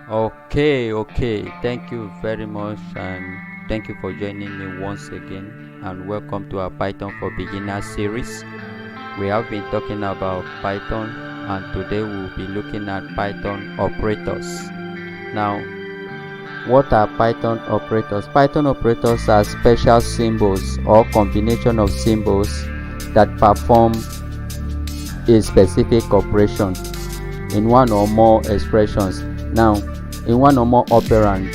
Okay, thank you very much, and thank you for joining me once again, and welcome to our Python for Beginners series. We have been talking about Python, and today we'll be looking at Python operators. Now, what are Python operators? Python operators are special symbols or combination of symbols that perform a specific operation in one or more expressions. Now, in one or more operands.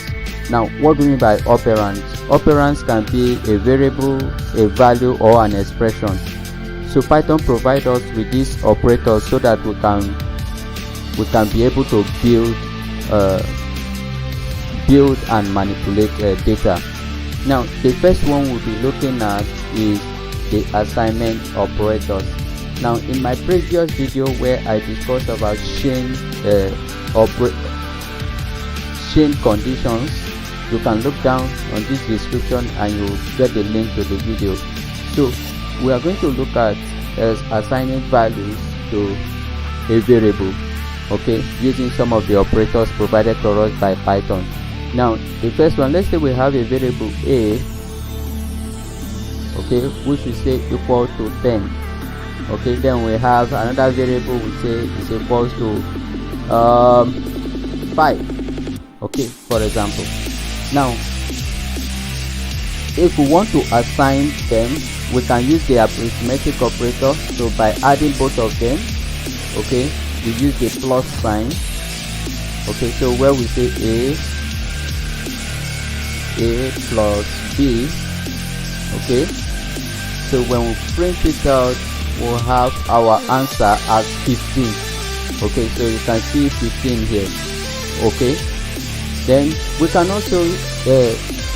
Now, what do we mean by operands? Operands can be a variable, a value, or an expression. So Python provides us with these operators so that we can be able to build and manipulate data. Now, the first one we'll be looking at is the assignment operators. Now, in my previous video where I discussed about chain conditions, you can look down on this description and you'll get the link to the video. So we are going to look at assigning values to a variable, okay, using some of the operators provided to us by Python. Now, the first one, let's say we have a variable a, okay, which we say equal to 10. Okay, then we have another variable we say is equals to 5. Okay, for example. Now, if we want to assign them, we can use the arithmetic operator. So by adding both of them, okay, we use the plus sign. Okay, so where we say a plus b, okay, so when we print it out, we'll have our answer as 15. Okay, so you can see 15 here. Okay, then we can also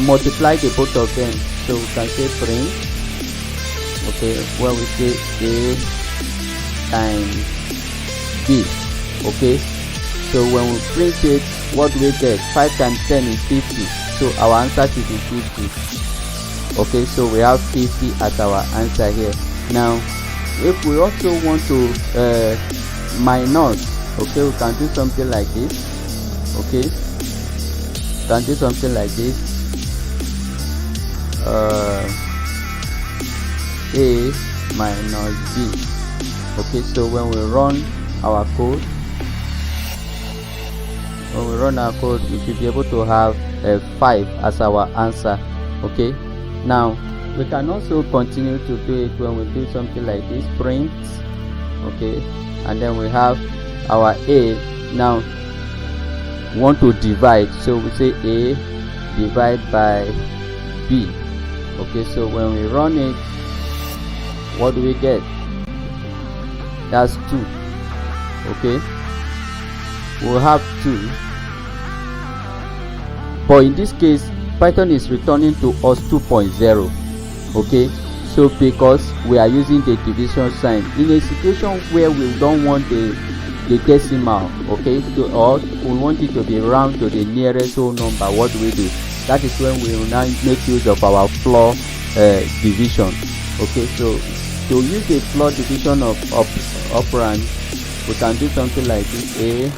multiply the both of them. So we can say print, okay, where we say a times b. Okay, so when we print it, what do we get? 5 times 10 is 50. So our answer should be 50. Okay, so we have 50 as our answer here. Now, if we also want to minus, okay, we can do something like this. Okay, can do something like this. A minus b. Okay, so when we run our code, we should be able to have 5 as our answer. Okay, now we can also continue to do it when we do something like this, print, okay, and then we have our a. Now we want to divide, so we say a divide by b. Okay, so when we run it, what do we get? That's 2. Okay, we'll have 2, but in this case Python is returning to us 2.0. okay, so because we are using the division sign in a situation where we don't want the decimal, okay, or we want it to be round to the nearest whole number, what do we do? That is when we will now make use of our floor division. Okay, so to use the floor division of operand, we can do something like this, a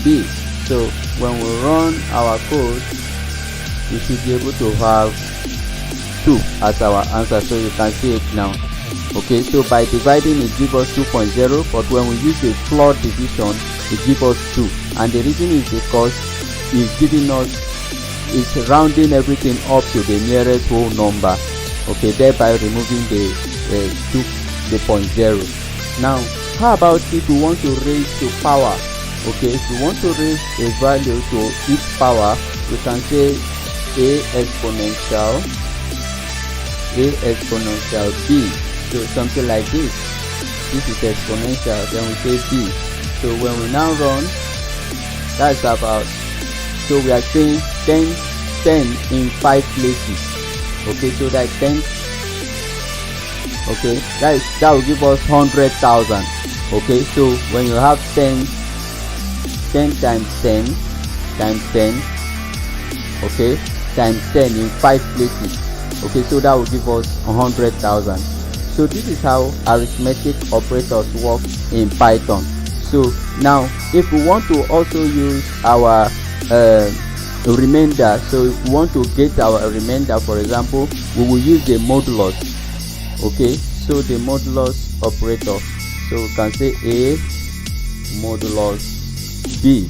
b. So when we run our code, we should be able to have 2 as our answer. So you can see it now. Okay, so by dividing it gives us 2.0, but when we use the floor division, it gives us 2. And the reason is because it's rounding everything up to the nearest whole number. Okay, thereby removing the 0.0. Now, how about if we want to raise to power? Okay, if we want to raise a value to its power, we can say a exponential b. So something like this. This is exponential, then we say b. So when we now run, that's about, so we are saying 10 in 5 places. Okay, so that 10, okay, that will give us 100,000. Okay, so when you have 10 times 10 times 10, okay, times 10 in 5 places. Okay, so that will give us 100,000. So this is how arithmetic operators work in Python. So now if we want to also use our remainder, so if we want to get our remainder, for example, we will use the modulus. Okay, so the modulus operator, so we can say a modulus b.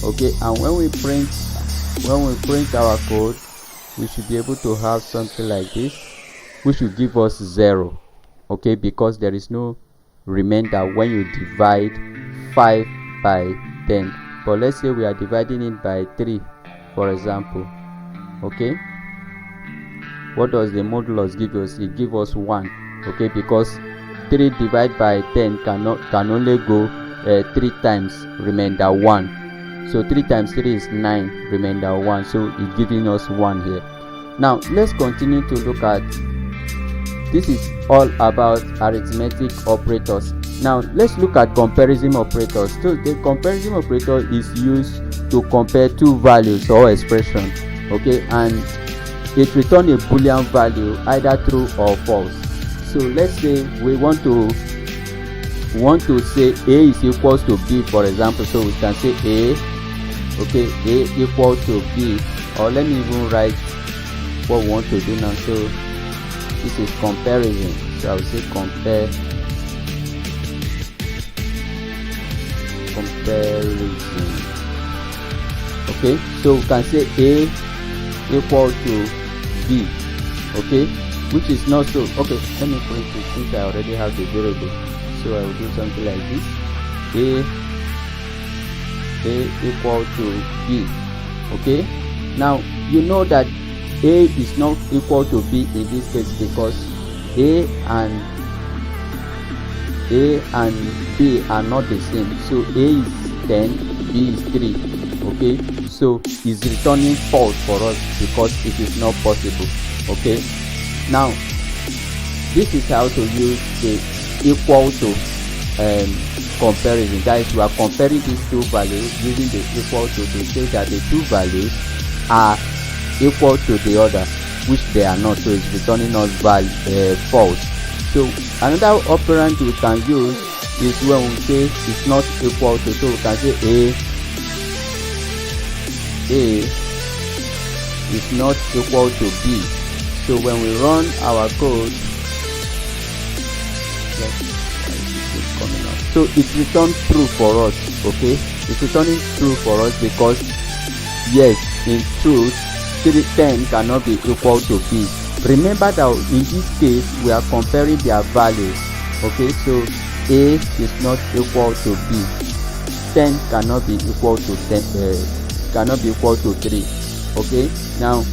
Okay, and when we print our code, we should be able to have something like this, which will give us 0. Okay, because there is no remainder when you divide 5 by 10. But let's say we are dividing it by 3, for example. Okay, what does the modulus give us? It gives us 1. Okay, because 3 divided by 10 can only go 3 times remainder 1. So 3 times 3 is 9, remainder 1. So it's giving us 1 here. Now let's continue to look at, this is all about arithmetic operators. Now let's look at comparison operators. So the comparison operator is used to compare two values or expression. Okay, and it returns a Boolean value, either true or false. So let's say we want to say a is equals to b, for example. So we can say a, okay, a equals to b, or let me even write what we want to do now. So this is comparison, so I will say comparison. Okay, so we can say a equal to b, okay, which is not so. Okay, let me print it since I already have the variable. So I will do something like this: a equal to b. Okay, now you know that a is not equal to b in this case, because a and b are not the same. So a is 10, b is 3. Okay, so it's returning false for us because it is not possible. Okay, now this is how to use the equal to comparison. That is, we are comparing these two values using the equal to say that the two values are equal to the other, which they are not. So it's returning us false. So another operand we can use is when we say it's not equal to. So we can say a is not equal to b. So when we run our code, so it returns true for us. Okay, it's returning true for us because yes, in truth 10 cannot be equal to b. Remember that in this case we are comparing their values. Okay, so a is not equal to b. 10 cannot be equal to 10. Cannot be equal to 3. Okay, now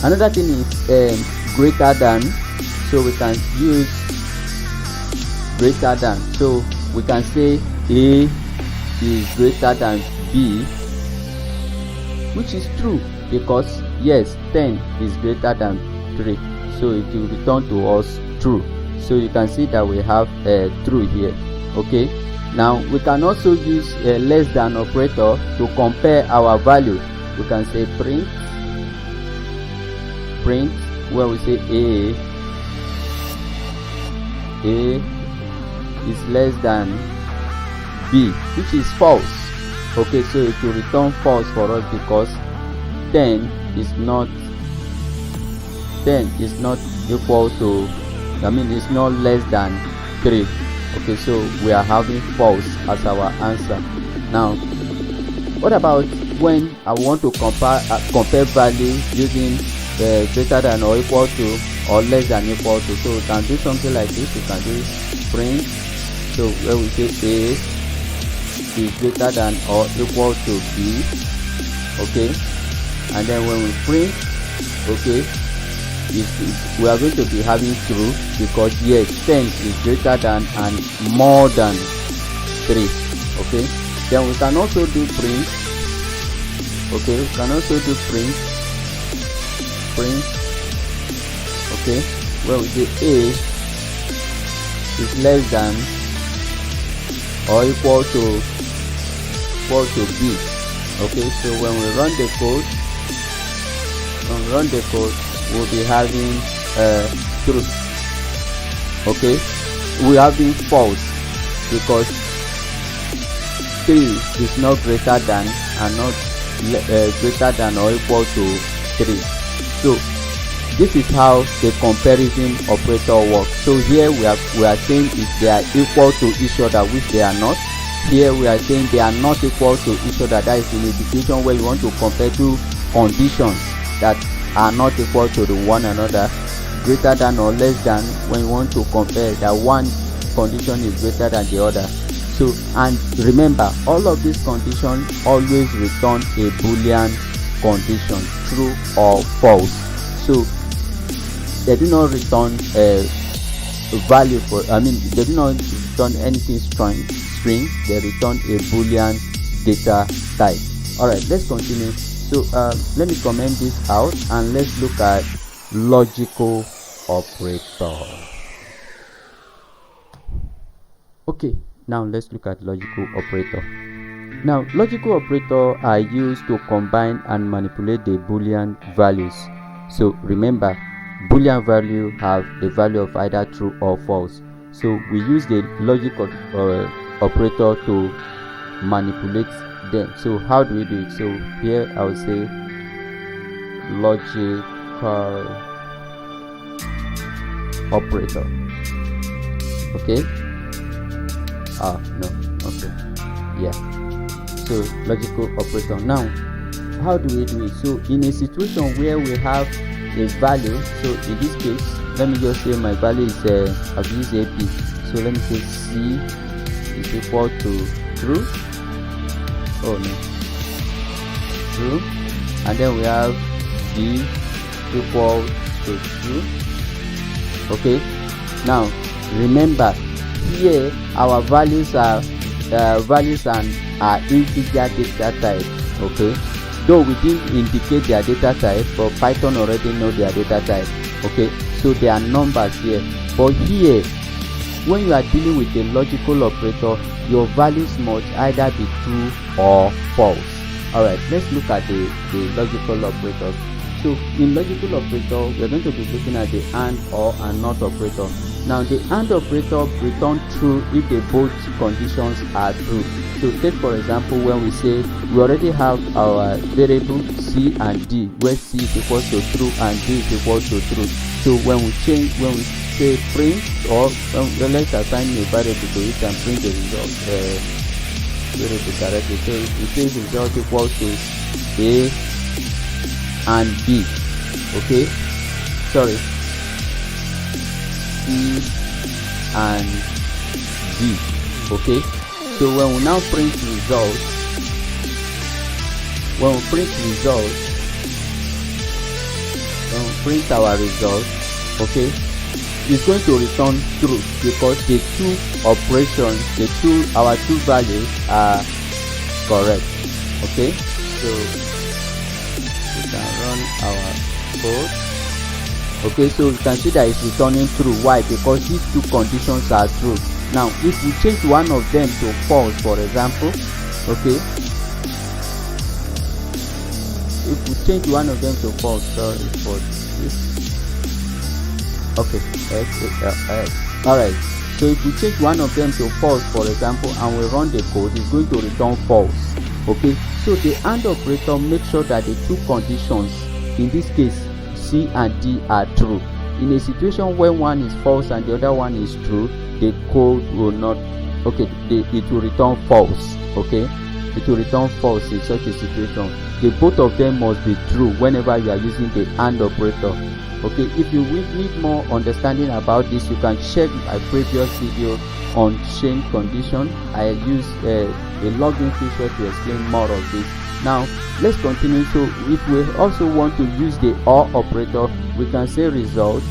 another thing is greater than. So we can use greater than. So we can say a is greater than b, which is true because yes, 10 is greater than 3. So it will return to us true. So you can see that we have true here. Okay, now we can also use a less than operator to compare our value. We can say print, where we say a is less than b, which is false. Okay, so it will return false for us because 10 is not equal to, it's not less than 3. Okay, so we are having false as our answer. Now what about when I want to compare value using greater than or equal to or less than equal to? So we can do something like this. We can do print, so where we say a is greater than or equal to b. Okay, and then when we print, okay, we are going to be having true because yes, 10 is greater than and more than 3. Okay, then we can also do print. Okay, we can also do print, okay, where we say a is less than or equal to b. Okay, so when we run the code, we'll be having true. Okay, we are having false because 3 is not greater than and not greater than or equal to 3. So this is how the comparison operator works. So here we are saying if they are equal to each other, which they are not. Here we are saying they are not equal to each other. That is in a situation where you want to compare two conditions that are not equal to one another, greater than or less than, when you want to compare that one condition is greater than the other. So, and remember, all of these conditions always return a Boolean condition, true or false. So they do not return a value for, they do not return anything string, they return a Boolean data type. Alright, let's continue. So let me comment this out and let's look at logical operator. Okay, now let's look at logical operator. Now, logical operators are used to combine and manipulate the Boolean values. So remember, Boolean value have a value of either true or false. So we use the logical operator to manipulate them. So how do we do it? So here I will say logical operator. Okay. No. Okay. Yeah. So logical operator. Now, how do we do it? So in a situation where we have a value, so in this case, let me just say my value is I've used AP. So let me say C is equal to true. Oh no, true. And then we have D equal to true. Okay. Now remember, here our values are integer data type. Okay, though we didn't indicate their data type, but Python already know their data type. Okay, so they are numbers here. But here, when you are dealing with a logical operator, your values must either be true or false. Alright, let's look at the logical operators. So in logical operator, we are going to be looking at the AND or and NOT operator. Now the AND operator returns true if the both conditions are true. So take for example, when we say we already have our variable C and D, where C is equal to true and D is equal to true. So when we say print, or let's assign a variable to it and print the result variable directly. So it says result equals to A and B. Okay, sorry, C and D. Okay, so when we now print results, print our results, okay, it's going to return true because the two operations, our two values are correct. Okay, so we can run our code. Okay, so you can see that it's returning true. Why? Because these two conditions are true. Now if we change one of them to false, for example, okay, if we change one of them to false, sorry for this. Okay, alright, so if we change one of them to false, for example, and we run the code, it's going to return false. Okay, so the AND operator makes sure that the two conditions, in this case C and D, are true. In a situation where one is false and the other one is true, the code will not, okay, it will return false. Okay, it will return false in such a situation. The both of them must be true whenever you are using the AND operator. Okay, if you need more understanding about this, you can check my previous video on chain condition. I use a login feature to explain more of this. Now let's continue. So if we also want to use the OR operator, we can say result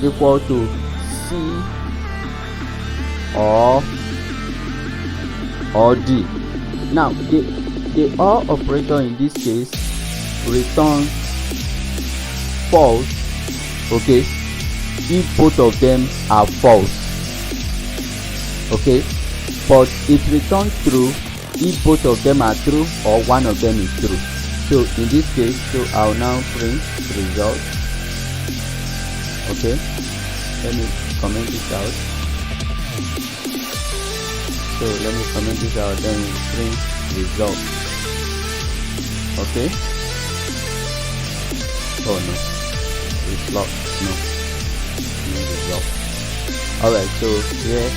equal to C or D. Now the OR operator in this case returns false, okay, if both of them are false. Okay, but it returns true if both of them are true or one of them is true. So in this case, so I'll now print result. Okay, let me comment this out. So let me comment this out, then we print result. Okay. Oh no, it's locked. No result. Alright, so here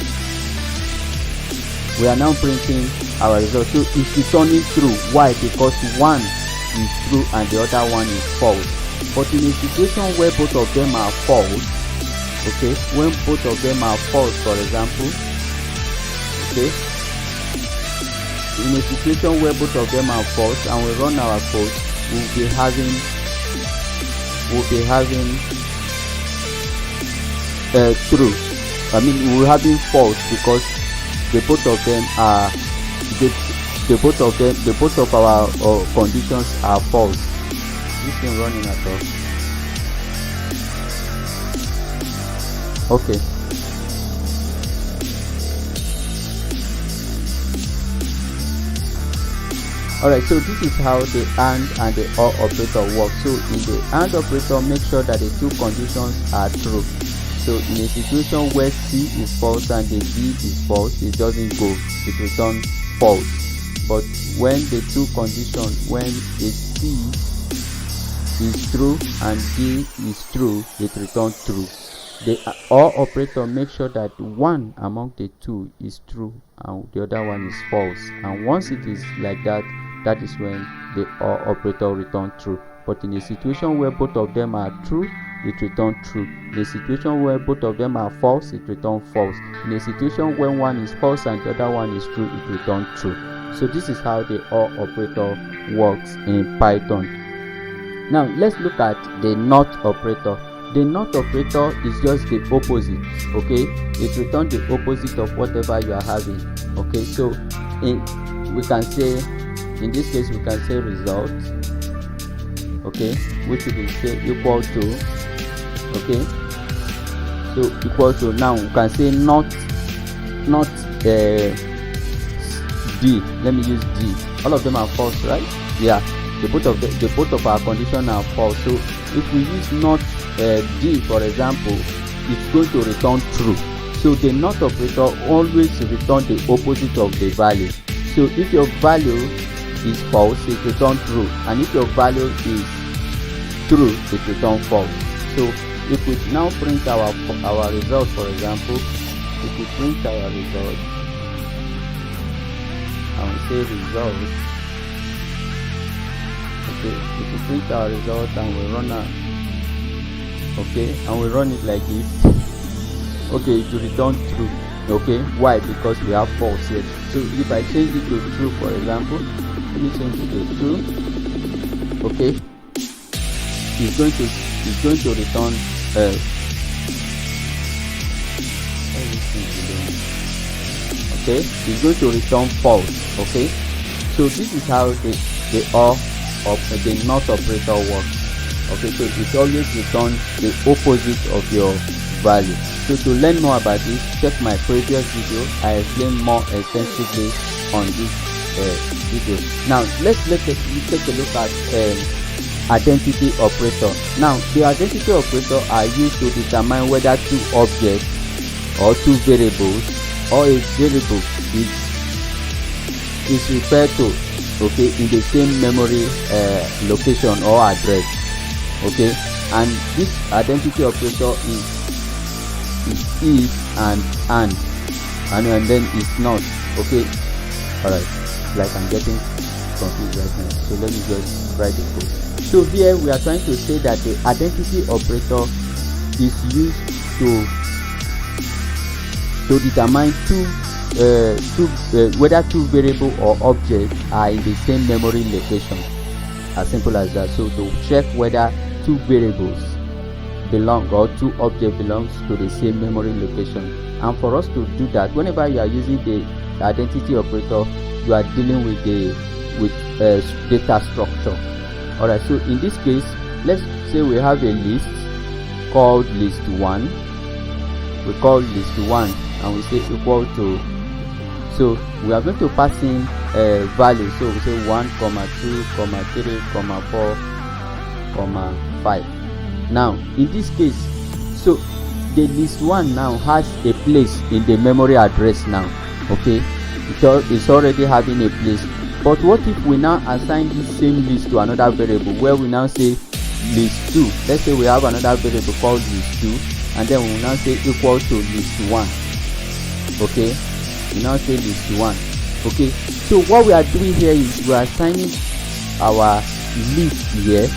we are now printing our result. So it's returning true. Why? Because one is true and the other one is false. But in a situation where both of them are false, okay, when both of them are false, for example, okay, in a situation where both of them are false and we run our code, we'll be having true. I mean, we're having false because the both of them are the both of our conditions are false. This thing running at all. Okay. Alright, so this is how the AND the OR operator works. So in the AND operator, make sure that the two conditions are true. So in a situation where C is false and the D is false, it doesn't go, it returns false. But when the two conditions, when the C is true and D is true, it returns true. The OR operator makes sure that one among the two is true and the other one is false. And once it is like that, that is when the OR operator returns true. But in a situation where both of them are true, it returns true. In a situation where both of them are false, it returns false. In a situation when one is false and the other one is true, it returns true. So this is how the OR operator works in Python. Now let's look at the NOT operator. The NOT operator is just the opposite. Okay, it returns the opposite of whatever you are having. Okay, so we can say, in this case we can say result, okay, which will say equal to, okay, so equal to, now we can say not D. Let me use D. All of them are false, right? Yeah, the both of our condition are false. So if we use not D, for example, it's going to return true. So the NOT operator always return the opposite of the value. So if your value is false, it returns true, and if your value is true, it returns false. So if we now print our result, for example, if we print our result and we say result, okay, if we print our result and we run and we run it like this, okay, it will return true. Okay, why? Because we have false here. So if I change it to true, for example, let me change it to true, okay, it's going to return okay, it's going to return false. Okay, so this is how the OR of the NOT operator works. Okay, so it always returns the opposite of your value. So to learn more about this, check my previous video. I explain more extensively on this video. Now let's take a look at identity operator. Now the identity operator are used to determine whether two objects or two variables or a variable is referred to, okay, in the same memory location or address. Okay, and this identity operator is and then is not. Okay, alright, like I'm getting confused right now, so let me just write the code. So here we are trying to say that the identity operator is used to determine whether two variable or objects are in the same memory location. As simple as that. So to check whether two variables belong or two objects belongs to the same memory location. And for us to do that, whenever you are using the identity operator, you are dealing with data structure. Alright, so in this case, let's say we have a list called list1. We call list1 and we say equal to, so we are going to pass in value. So we say 1, 2, 3, 4, 5. Now in this case, so the list1 now has a place in the memory address now. Okay, it's already having a place. But what if we now assign this same list to another variable, where we now say list 2? Let's say we have another variable called list 2, and then we will now say equal to list 1. Okay, we now say list 1. Okay, so what we are doing here is we are assigning our list here,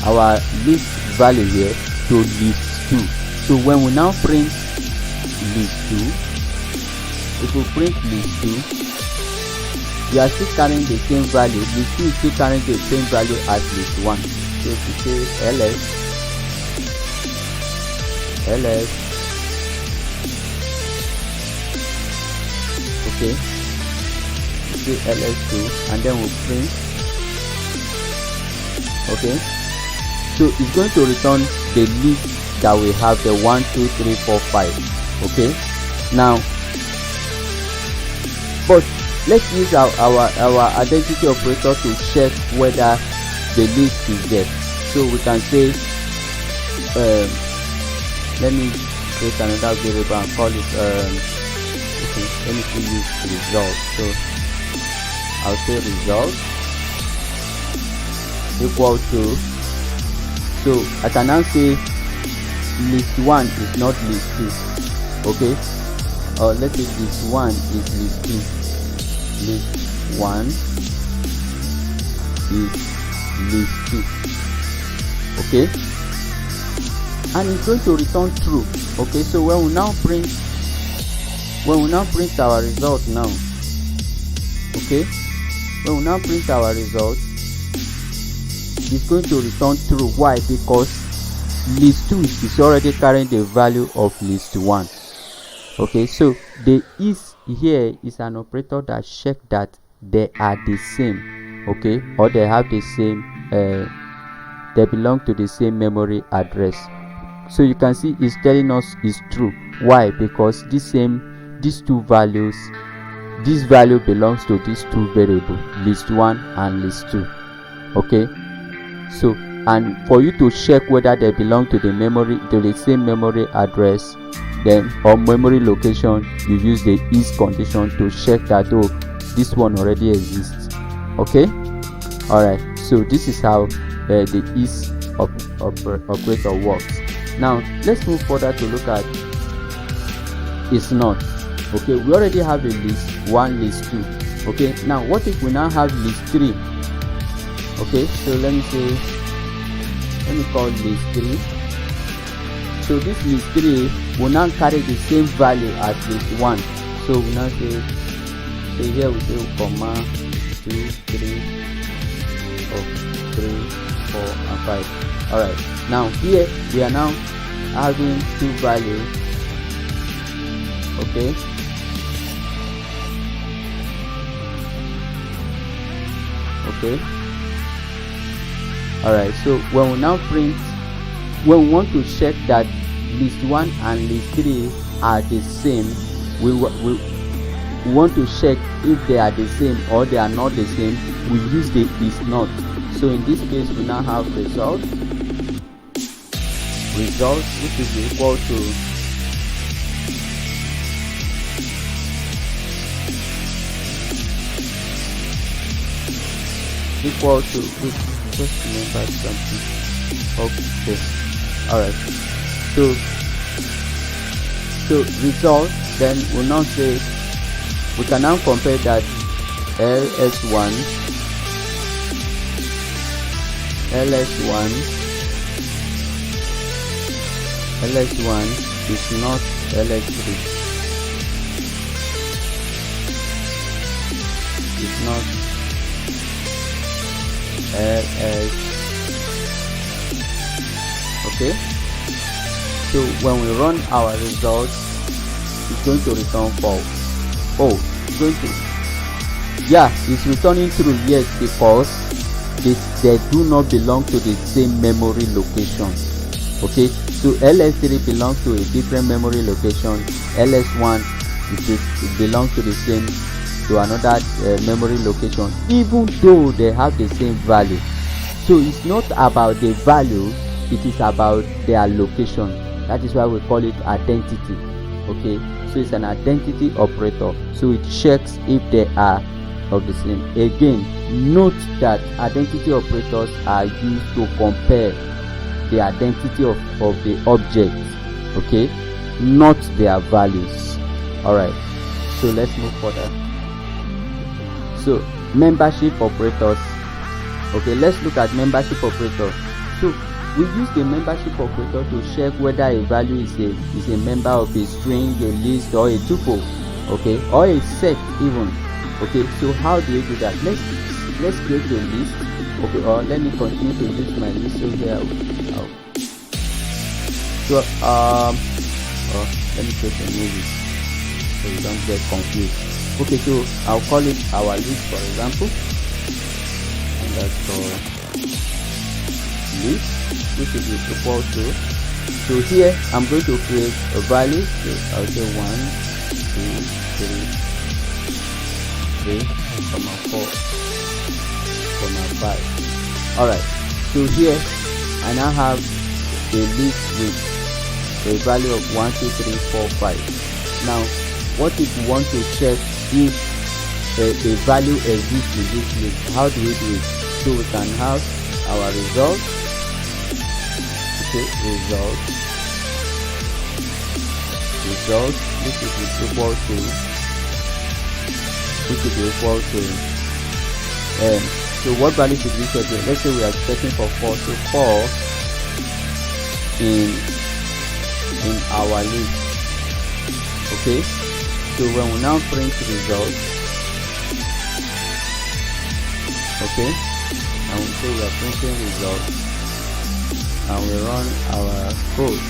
our list value here, to list 2. So when we now print list 2, if we print list 2, we are still carrying the same value. List 2 is still carrying the same value as list 1. So if we say ls, okay, we say ls2, and then we print. Okay, so it's going to return the list that we have, the 1 2 3 4 5. Okay, now but let's use our identity operator to check whether the list is there. So we can say let me create another variable and call it okay, let me use result. So I'll say result equal to, so I can now say list 1 is not list 2. Okay, or let's say list 1 is list 2. List 1 is list 2. Okay, and it's going to return true. Okay, so when we now print our result now, okay, when we now print our result, it's going to return true. Why? Because list 2 is already carrying the value of list 1. Okay, so the is here is an operator that check that they are the same, okay, or they have the same they belong to the same memory address. So you can see it's telling us it's true. Why? Because these two values, this value belongs to these two variables, list 1 and list 2. Okay, so and for you to check whether they belong to the same memory address, then or memory location, you use the is condition to check that, oh, this one already exists. Okay, all right, so this is how the is operator works. Now let's move further to look at is not. Okay, we already have a list 1, list 2. Okay, now what if we now have list 3? Okay, so let me call list 3. So this list 3 will now carry the same value as list 1. So we now say here we say comma 2 3 4 and 5. All right, now here we are now having two values. Okay, okay, all right, so when we now print, when we want to check that list 1 and list 3 are the same, we want to check if they are the same or they are not the same, we use the is not. So in this case we now have result which is equal to just remember something. Okay, all right, so result, then we'll now say we can now compare that ls1 is not ls3, it's not ls. Okay, so when we run our results, it's going to return false. Oh, it's going to, yeah, it's returning true, yes, because they do not belong to the same memory location. Okay, so ls3 belongs to a different memory location, ls1 it belongs to the same, to another memory location, even though they have the same value. So it's not about the value, it is about their location. That is why we call it identity. Okay, so it's an identity operator, so it checks if they are of the same. Again, note that identity operators are used to compare the identity of the object, okay, not their values. All right, so let's move further. So membership operators. Okay, let's look at membership operator. So we use the membership operator to check whether a value is a member of a string, a list, or a tuple, okay, or a set even. Okay, so how do we do that? Let's create a list, okay, or let me continue to use my list over here. So let me create a new list so you don't get confused. Okay, so I'll call it our list, for example, and that's for list, which is equal to. So here I'm going to create a value. So I'll say 1, 2, 3, 4, 5. Alright, so here I now have a list with a value of 1, 2, 3, 4, 5. Now what if we want to check if a value exists in this list? How do we do it? So we can have our result. Okay, result, this is equal to, so what value should we set here? Let's say we are expecting for 4, so 4 in our list. Okay, so when we now print result, okay, and we say we are printing result, and we run our code,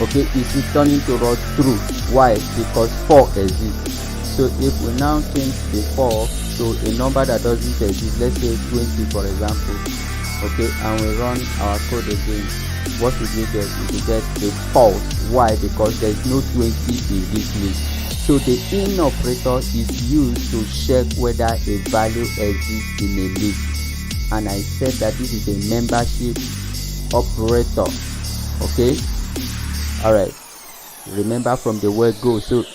okay, it's returning to us true. Why? Because 4 exists. So if we now change the 4 to a number that doesn't exist, let's say 20 for example, okay, and we run our code again, what should we get? We get a false. Why? Because there is no 20 in this list. So the in operator is used to check whether a value exists in a list, and I said that this is a membership operator. Okay, all right, remember from the word go. So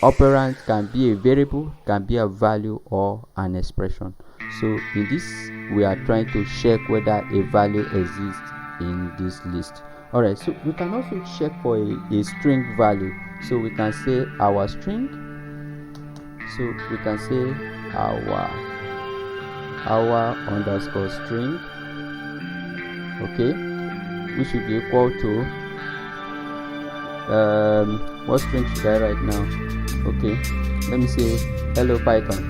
operand can be a variable, can be a value, or an expression. So in this we are trying to check whether a value exists in this list. All right, so we can also check for a string value. So we can say our string, so we can say our underscore string, okay, which should be equal to what string should I write now? Okay, let me say hello Python.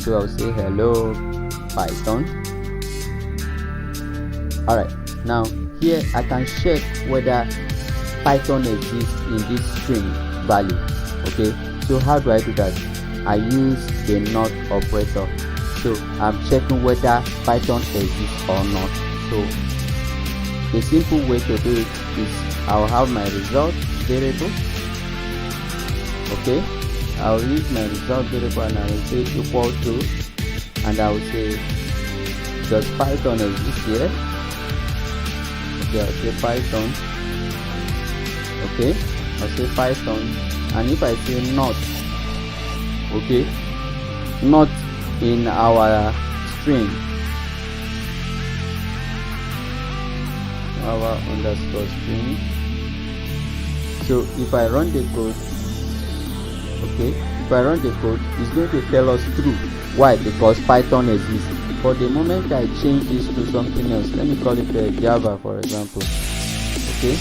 So I'll say hello Python. All right, now here I can check whether Python exists in this string value. Okay, so how do I do that? I use the not operator. So I'm checking whether Python exists or not. So the simple way to do it is I'll have my result variable. Okay, I'll use my result variable and I will say equal to, and I will say does Python exist here? Okay, I'll say Python. Okay, I'll say Python, and if I say not, okay, not in our string, our underscore string. So if I run the code, okay, if I run the code, it's going to tell us true. Why? Because Python exists. For the moment I change this to something else, let me call it Java for example. Okay,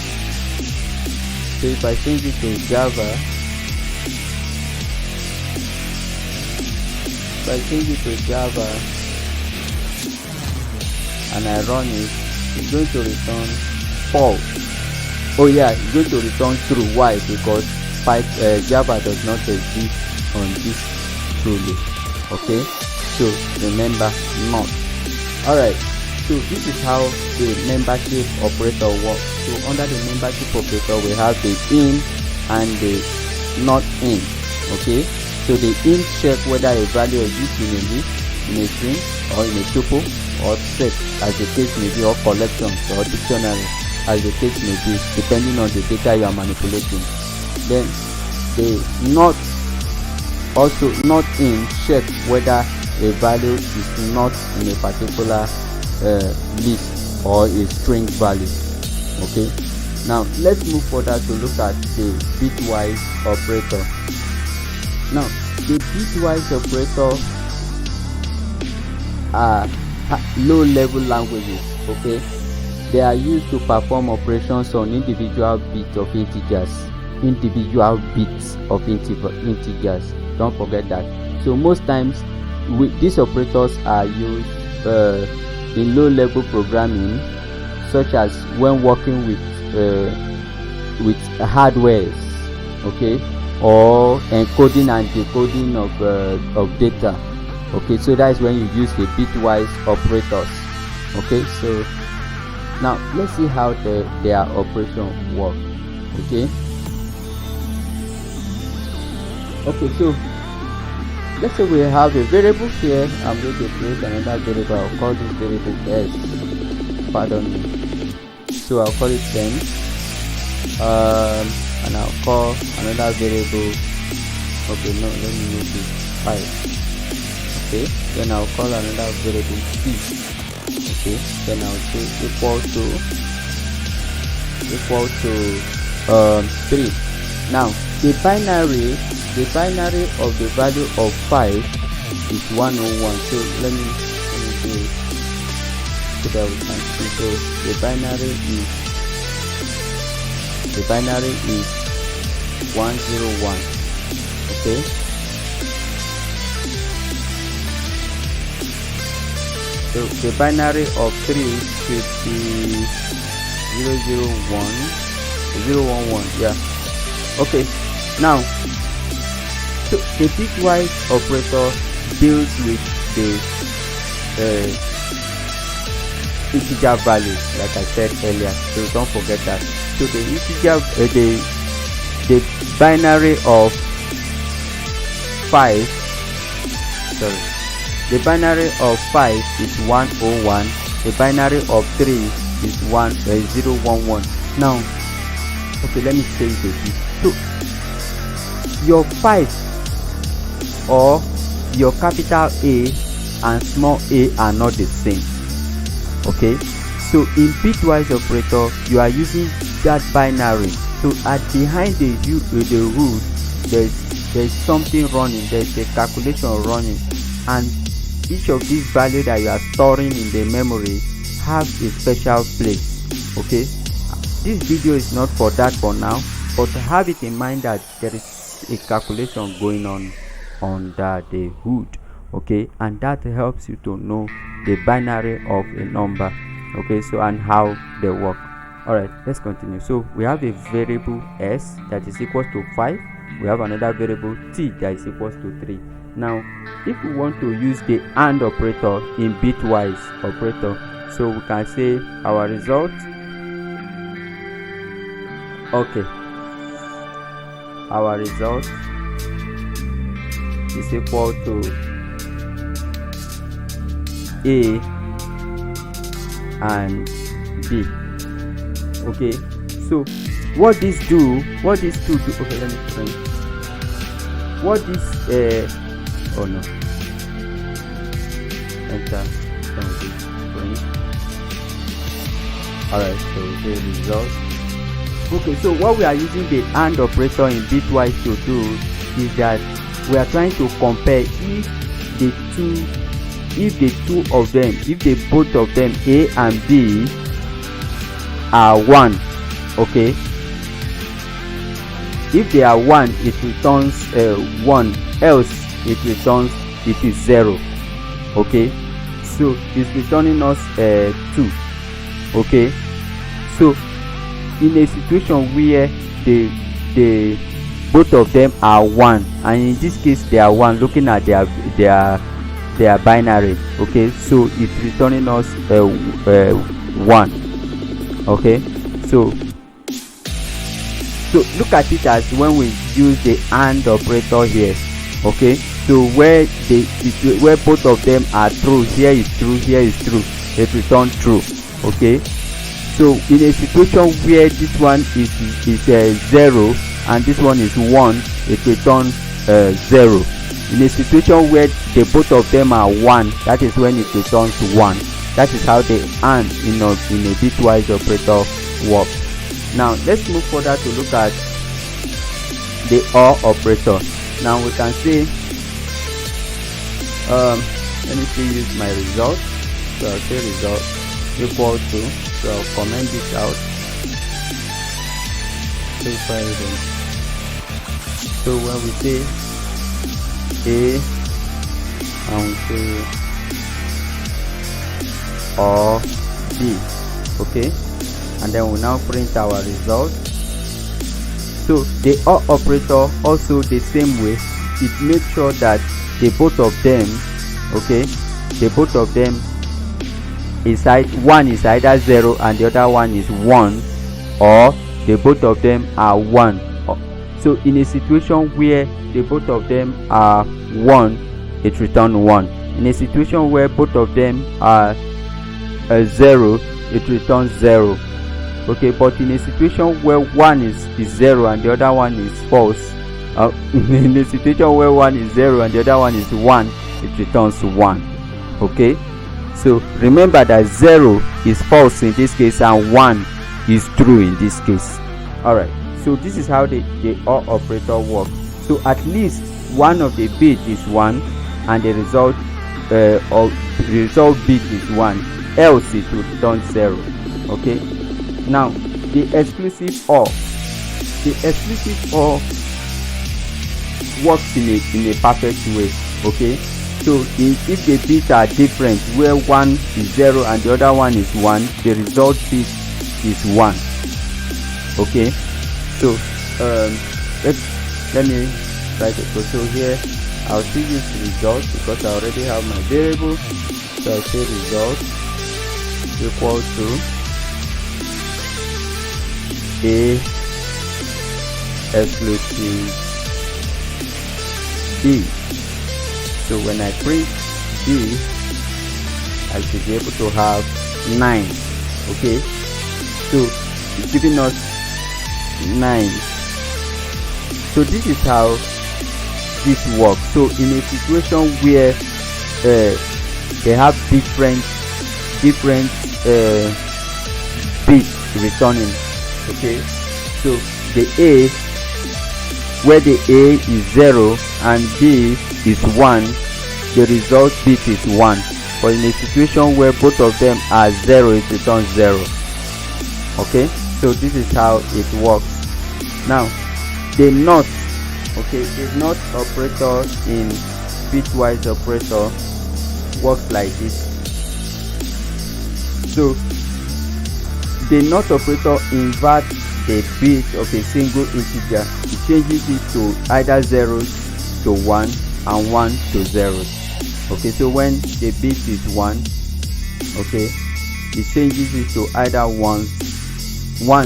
so if I change it to Java, and I run it, it's going to return false. Oh yeah, it's going to return true. Why? Because Java does not exist on this true list. Okay, so remember not. Alright, so this is how the membership operator works. So under the membership operator we have the in and the not in. Okay, so the in check whether a value exists in a list, in a string, or in a tuple, or set, as the case may be, or collection or dictionary. as the case may be, depending on the data you are manipulating. Then the not in check whether a value is not in a particular list or a string value. Okay, now let's move further to look at the bitwise operator. Now the bitwise operator are low level languages. Okay, they are used to perform operations on individual bits of integers. Don't forget that. So most times these operators are used in low level programming, such as when working with hardwares, okay, or encoding and decoding of data. Okay, so that is when you use the bitwise operators. Okay, so now let's see how their operation work. Okay, so let's say we have a variable here. I'm going to create another variable. I'll call this variable s. Pardon me. So I'll call it 10. And I'll call another variable. Okay, no, let me make it 5. Okay, then I'll call another variable c. Okay, then I'll say equal to 3. Now the binary of the value of 5 is 101. So let me do it so that we can see. So the binary is 101. Okay, so the binary of 3 should be 001. Yeah. Okay, now so the bitwise operator deals with the integer values, like I said earlier, so don't forget that. So the integer the binary of 5, the binary of 5 is 101, the binary of 3 is 011. Now okay, let me say it again. So your 5 or your capital A and small a are not the same. Okay, so in bitwise operator you are using that binary. So at behind the root there's something running, there's a calculation running, and each of these values that you are storing in the memory have a special place. Okay, this video is not for that for now, but have it in mind that there is a calculation going on the hood. Okay, and that helps you to know the binary of a number. Okay, so and how they work. All right, let's continue. So we have a variable s that is equal to 5. We have another variable t that is equal to 3. Now if we want to use the AND operator in bitwise operator, so we can say our result, okay, our result is equal to A and B. Okay, so what these two do, okay, let me print. What this oh no, enter, print. Alright, so the result. Okay, so what we are using the AND operator in bitwise to do is that we are trying to compare if both of them A and B are 1. Okay, if they are 1, it returns 1, else it returns it is 0. Okay, so it's returning us 2. Okay, so in a situation where the both of them are 1, and in this case they are 1, looking at their binary. Okay, so it's returning us 1. Okay, so look at it as when we use the AND operator here. Okay, so where both of them are true, here is true, here is true, it returns true. Okay, So in a situation where this one is 0 and this one is 1, it returns 0. In a situation where the both of them are 1, that is when it returns 1. That is how the AND in a bitwise operator works. Now let's move further to look at the OR operator. Now we can say, let me still use my result. So I'll say result equal to, so I'll comment this out. So when we say A and we say or B, okay, and then we now print our result. So the OR operator also the same way, it makes sure that the both of them, okay, the both of them is one is either 0 and the other one is 1, or the both of them are 1. So in a situation where the both of them are 1, it returns 1. In a situation where both of them are 0, it returns 0. Okay, but in a situation where one is 0 and the other one is false, in a situation where one is 0 and the other one is 1, it returns 1. Okay, so remember that 0 is false in this case and 1 is true in this case. Alright, so this is how the OR operator works. So at least one of the bits is 1 and the result bit is 1, else it will return 0. Okay, now the exclusive OR. The exclusive OR works in a perfect way. Okay, so if the bits are different, where one is 0 and the other one is 1, the result bit is 1. Okay, so let me try to go. So here I'll still use result because I already have my variable. So I'll say result equal to A exclusive B. So when I print B, I should be able to have 9. Okay, so it's giving us 9. So this is how this works. So in a situation where they have different bits returning, okay, so the A, where the A is 0 and B is 1, the result bit is 1. But in a situation where both of them are 0, it returns 0. Okay, so this is how it works. Now the NOT, okay, the NOT operator in bitwise operator works like this. So the NOT operator inverts the bit of a single integer. It changes it to either 0 to 1 and 1 to 0. Okay, so when the bit is 1, okay, it changes it to either 1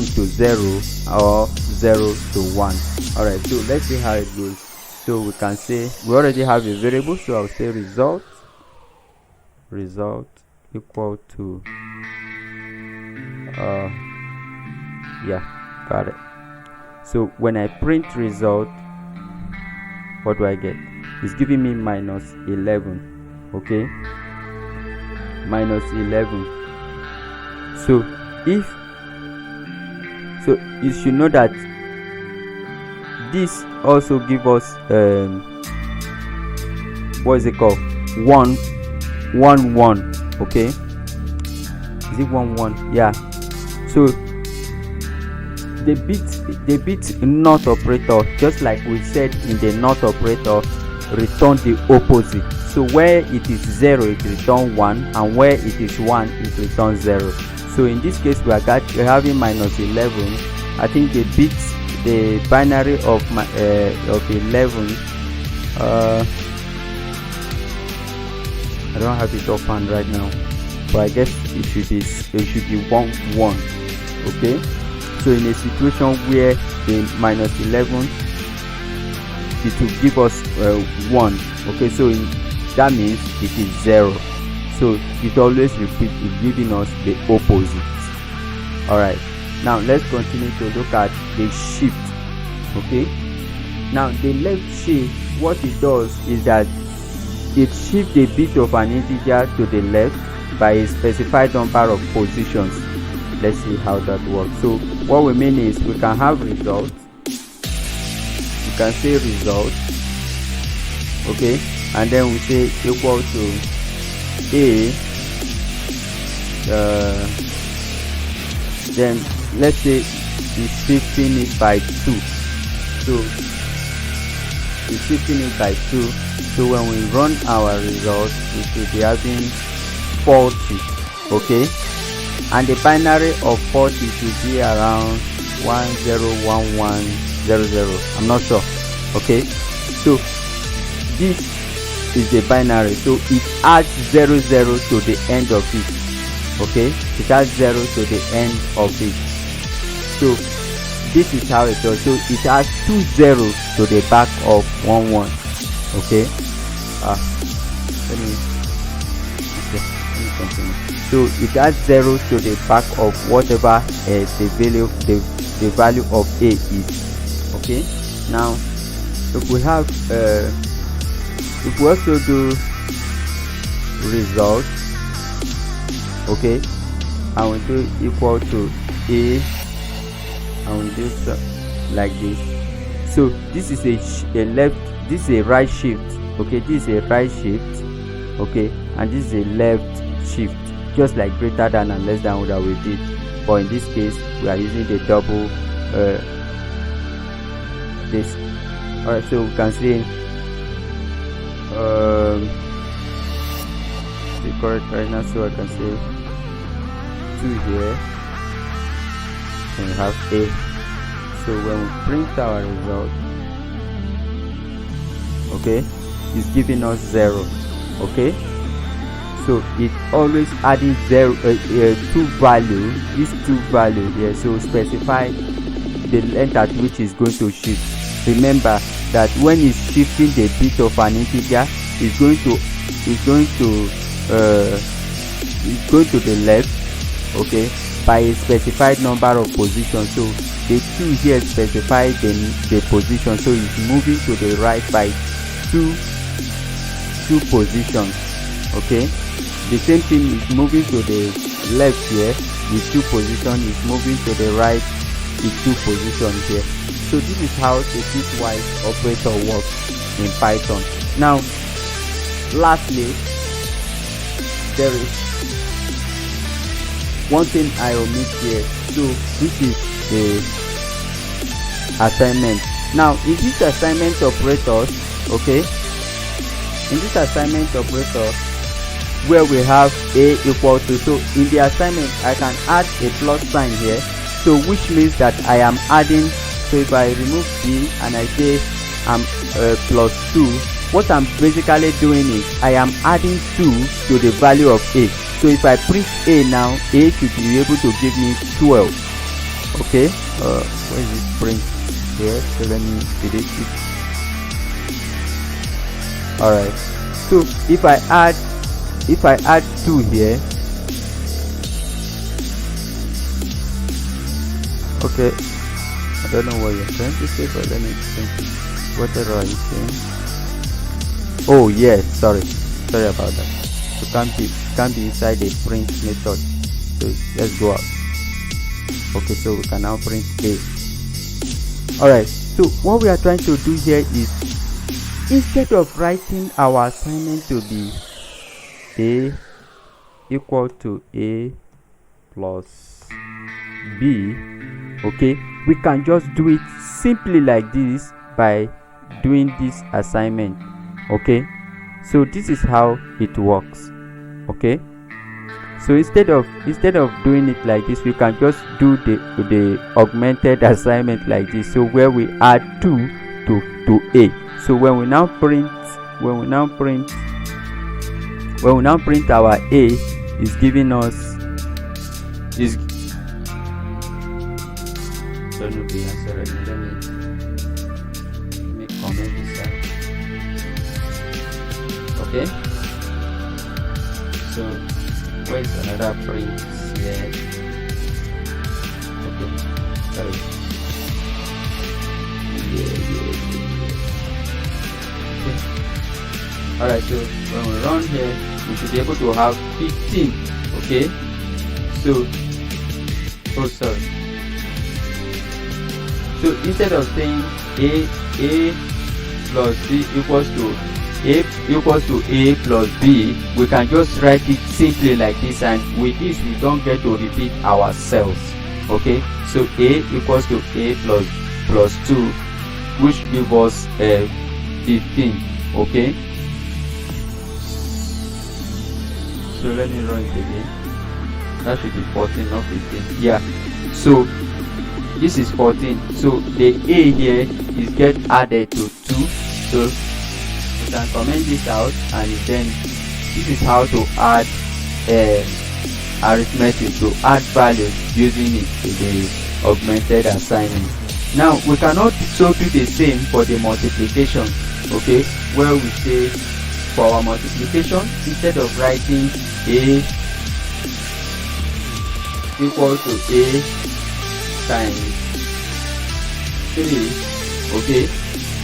to 0 or 0 to 1. Alright, so let's see how it goes. So we can say we already have a variable, so I'll say result equal to yeah, got it. So when I print result, what do I get? It's giving me minus 11. Okay, minus 11. So you should know that this also give us what is it called, 1 1 1. Okay, is it 1 1? Yeah. So the bit NOT operator, just like we said in the NOT operator, return the opposite. So where it is 0, it returns 1, and where it is 1, it returns 0. So in this case, we're having minus 11. I think the bits, the binary of 11. I don't have it offhand right now, but I guess it should be 1 1. Okay. So in a situation where the minus 11, it will give us 1. Okay, so that means it is 0. So it always repeats, it giving us the opposite. All right, now let's continue to look at the shift. Okay, now the left shift, what it does is that it shifts a bit of an integer to the left by a specified number of positions. Let's see how that works. So what we mean is we can have results, we can say result, okay, and then we say equal to a, then let's say it's shifting it by 2. So it's shifting it by 2. So when we run our results, we should be having 40. Okay, and the binary of 40 should be around 101100. I'm not sure. Okay, so this is the binary, so it adds 00 to the end of it. Okay, it adds 0 to the end of it. So this is how it does. So it adds 2 zeros to the back of 11. Okay, let me continue. So it adds 0 to the back of whatever the value of a is. Okay, now if we have if we also do result, okay, and we do equal to a, and we do like this. So this is a left, this is a right shift. Okay, this is a right shift. Okay, and this is a left shift, just like greater than and less than that we did, but in this case we are using the double this. All right, so we can say the correct right now, so I can say 2 here and we have a. So when we print our result, okay, it's giving us 0. Okay, so it always adding 2 value, these 2 value here. So specify the length at which is going to shift. Remember that when it's shifting the bit of an integer, it's going to the left, okay, by a specified number of positions. So the 2 here specify the position, so it's moving to the right by 2 positions. Okay, the same thing is moving to the left here with 2 positions, is moving to the right with 2 positions here. So this is how the bitwise operator works in Python. Now lastly, there is one thing I omit here. So this is the assignment. Now in this assignment operators, okay, in this assignment operator where we have a equal to, so in the assignment I can add a plus sign here, so which means that I am adding. So if I remove b and I say I'm plus 2, what I'm basically doing is I am adding 2 to the value of a. So if I print a now, a should be able to give me 12. Okay, where is this print here? So let me delete it. Alright, so if I add 2 here, okay, I don't know what you're trying to say, but let me explain. Whatever are you saying? Oh yes, sorry about that. So can't be inside the print method. So let's go out. Okay, so we can now print a. Alright, so what we are trying to do here is, instead of writing our assignment to be a equal to a plus b, okay, we can just do it simply like this by doing this assignment. Okay, so this is how it works. Okay, so instead of doing it like this, we can just do the augmented assignment like this, so where we add 2 to a. So when we now print our a, is giving us is don't know the answer right now. Let me comment this out. Okay, so where's another print here? Sorry. Okay. Alright, so when we run here, we should be able to have 15. Okay, so sorry. So instead of saying a plus b equals to a plus b, we can just write it simply like this, and with this we don't get to repeat ourselves. Okay, so a equals to a plus 2, which gives us 15. Okay, so let me run it again. That should be 14, not 15. Yeah, so this is 14, so the a here is get added to 2. So you can comment this out, and then this is how to add arithmetic, to add values using it to the augmented assignment. Now we can also do the same for the multiplication. Okay, where we say for our multiplication, instead of writing a equal to a times 3, okay,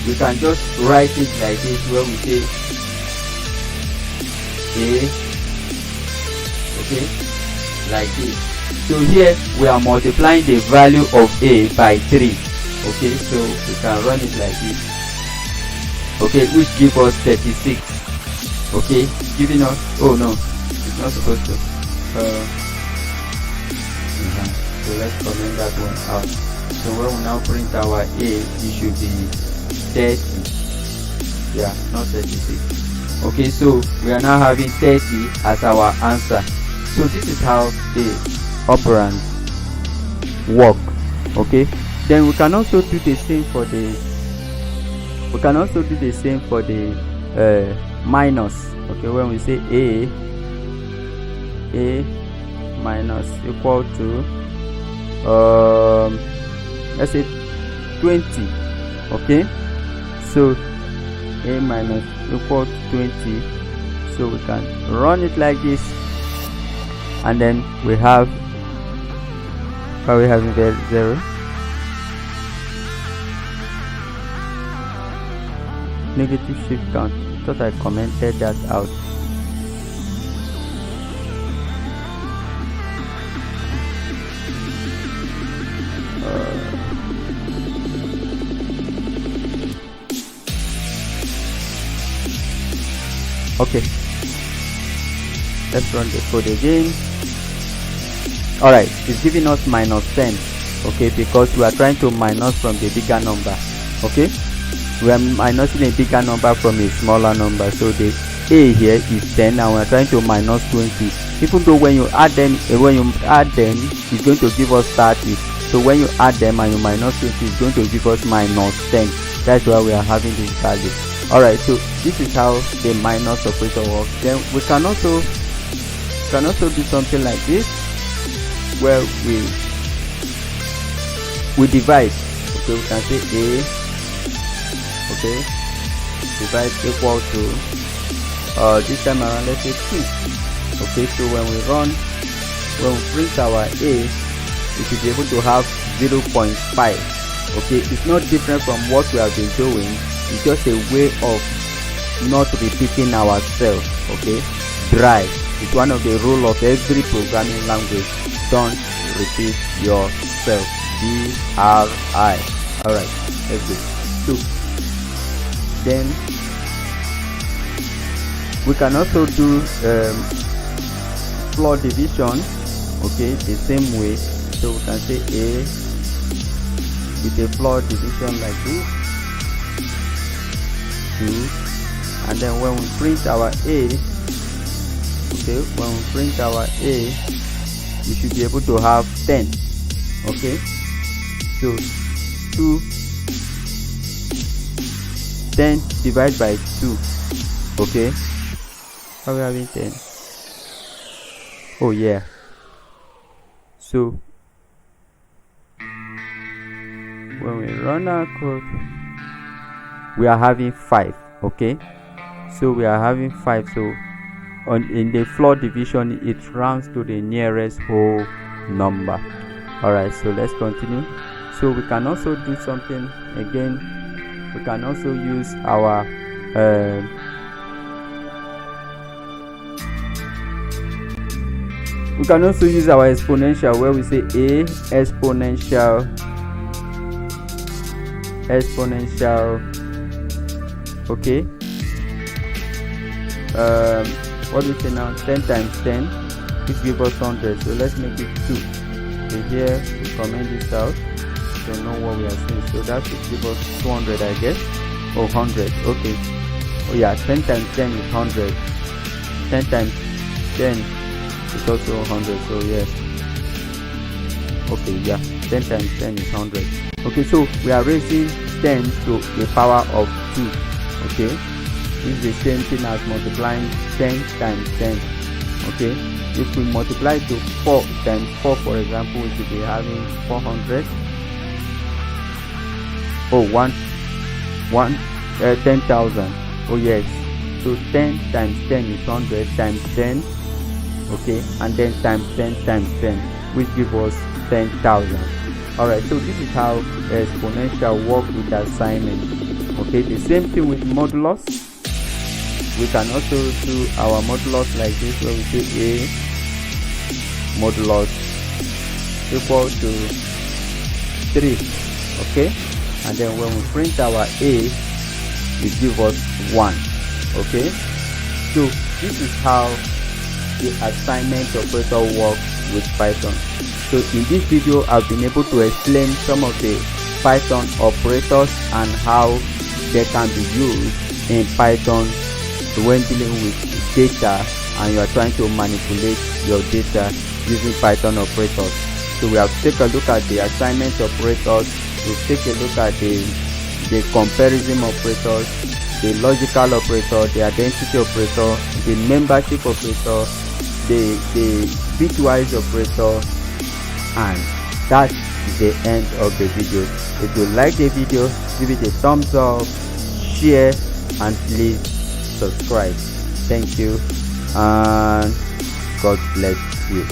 we can just write it like this, where we say a, okay, like this. So here we are multiplying the value of a by 3. Okay, so we can run it like this. Okay, which gives us 36. Okay, giving us, oh no, it's not supposed to. So let's comment that one out. So when we now print our a, it should be 30. Yeah, not 36. Okay, so we are now having 30 as our answer. So this is how the operands work. Okay, then we can also do the same for the minus. Okay, when we say a minus equal to let's say 20. Okay, so a minus equal to 20, so we can run it like this, and then we have there 0, negative shift count. Thought I commented that out. Okay, let's run the code again. Alright, it's giving us minus 10. Okay, because we are trying to minus from the bigger number. Okay, we are minusing a bigger number from a smaller number, so the a here is 10 and we are trying to minus 20. Even though when you add them it's going to give us 30. So when you add them and you minus 20, it's going to give us minus 10. That's why we are having this value. Alright, so this is how the minus operator works. Then we can also do something like this, where we divide. Okay, we can say a, okay, divide equal to this time around, let's say 2. Okay, so when we print our a, we should be able to have 0.5. okay, it's not different from what we have been doing. It's just a way of not repeating ourselves. Okay, dry. It's one of the rule of every programming language. Don't repeat yourself. DRI. Alright, let's go. So then we can also do floor division. Okay, the same way. So we can say a with a floor division like this, 2, and then when we print our a, okay, when we print our a, we should be able to have 10. Okay, so 10 divided by 2. Okay, are we having 10? Oh yeah. So when we run our code, we are having 5. Okay, so we are having 5. So in the floor division, it rounds to the nearest whole number. Alright, so let's continue. So we can also do something again. We can also use our exponential, where we say a exponential, okay. What do we say now? 10 times 10, which gives us 100. So let's make it 2. So here we comment this out to know what we are saying. So that should give us 200, I guess. Oh, 100. Okay. Oh yeah, 10 times 10 is 100. 10 times 10 is also 100. So yeah. Okay, yeah. 10 times 10 is 100. Okay, so we are raising 10 to the power of 2. Okay. This is the same thing as multiplying 10 times 10. Okay. If we multiply to 4 times 4, for example, we should be having 400. Oh, 10,000. Oh yes. So 10 times 10 is 100 times 10. Okay, and then times 10 times 10, which gives us 10,000. Alright, so this is how exponential work with assignment. Okay, the same thing with modulus. We can also do our modulus like this, where we say a modulus equal to 3. Okay, and then when we print our a, it gives us 1. Okay, so this is how the assignment operator works with Python. So in this video, I've been able to explain some of the Python operators and how they can be used in Python when dealing with data and you are trying to manipulate your data using Python operators. So we have to take a look at the assignment operators, we'll take a look at the comparison operators, the logical operator, the identity operator, the membership operator, the bitwise operator, and that is the end of the video. If you like the video, give it a thumbs up, share, and please subscribe. Thank you and God bless you.